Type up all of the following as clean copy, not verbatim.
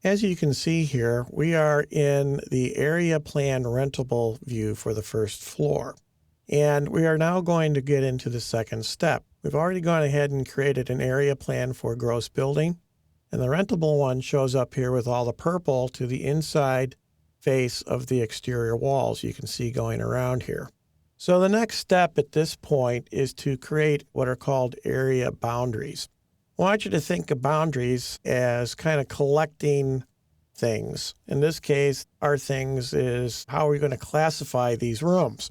As you can see here, we are in the area plan rentable view for the first floor. And we are now going to get into the second step. We've already gone ahead and created an area plan for gross building. And the rentable one shows up here with all the purple to the inside face of the exterior walls you can see going around here. So the next step at this point is to create what are called area boundaries. I want you to think of boundaries as kind of collecting things. In this case, our things is how are we going to classify these rooms?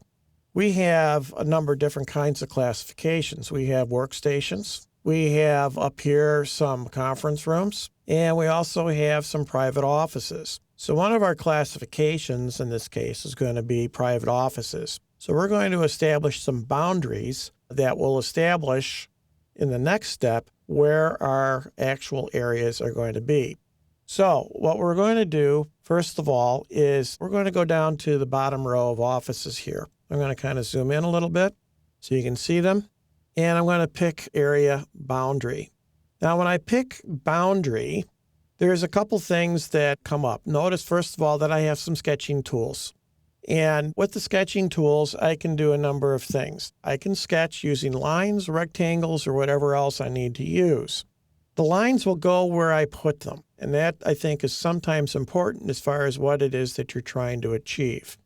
We have a number of different kinds of classifications. We have workstations. We have up here some conference rooms, and we also have some private offices. So one of our classifications in this case is going to be private offices. So we're going to establish some boundaries that will establish in the next step where our actual areas are going to be. So what we're going to do, first of all, is we're going to go down to the bottom row of offices here. I'm going to kind of zoom in a little bit so you can see them. And I'm going to pick area boundary. Now, when I pick boundary, there's a couple things that come up. Notice, first of all, that I have some sketching tools. And with the sketching tools, I can do a number of things. I can sketch using lines, rectangles, or whatever else I need to use. The lines will go where I put them. And that, I think, is sometimes important as far as what it is that you're trying to achieve.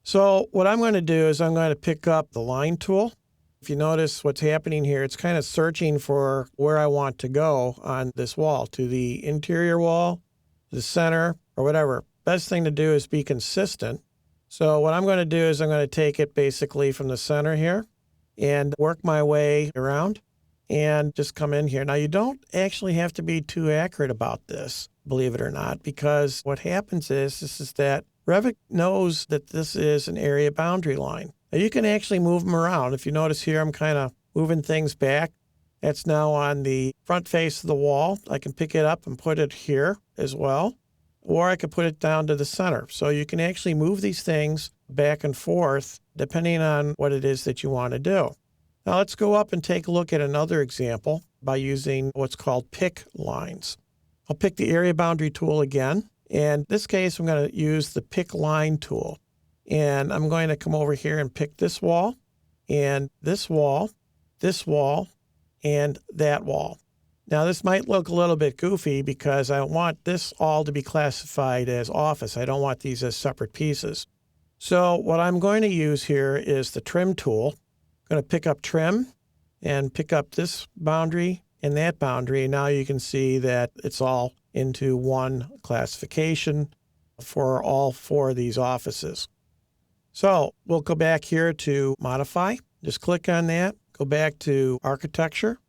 So what I'm going to do is I'm going to pick up the line tool. If you notice what's happening here, it's kind of searching for where I want to go on this wall, to the interior wall, the center, or whatever. Best thing to do is be consistent. So what I'm going to do is I'm going to take it basically from the center here and work my way around and just come in here. Now, you don't actually have to be too accurate about this, believe it or not, because what happens is that Revit knows that this is an area boundary line. Now, you can actually move them around. If you notice here, I'm kind of moving things back. That's now on the front face of the wall. I can pick it up and put it here as well, or I could put it down to the center. So you can actually move these things back and forth depending on what it is that you want to do. Now let's go up and take a look at another example by using what's called pick lines. I'll pick the area boundary tool again. And in this case, I'm going to use the pick line tool. And I'm going to come over here and pick this wall, and this wall, and that wall. Now, this might look a little bit goofy because I want this all to be classified as office. I don't want these as separate pieces. So what I'm going to use here is the trim tool. I'm going to pick up trim and pick up this boundary and that boundary. Now you can see that it's all into one classification for all four of these offices. So we'll go back here to modify. Just click on that, go back to architecture.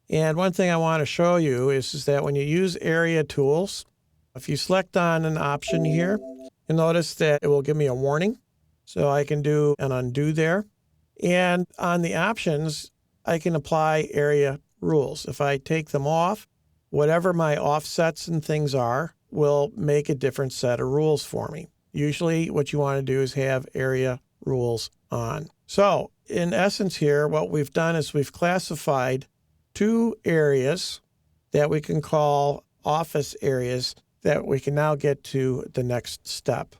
And one thing I want to show you is that when you use area tools, if you select on an option here, you'll notice that it will give me a warning. So I can do an undo there. And on the options, I can apply area rules. If I take them off, whatever my offsets and things are will make a different set of rules for me. Usually what you want to do is have area rules on. So in essence here, what we've done is we've classified two areas that we can call office areas that we can now get to the next step.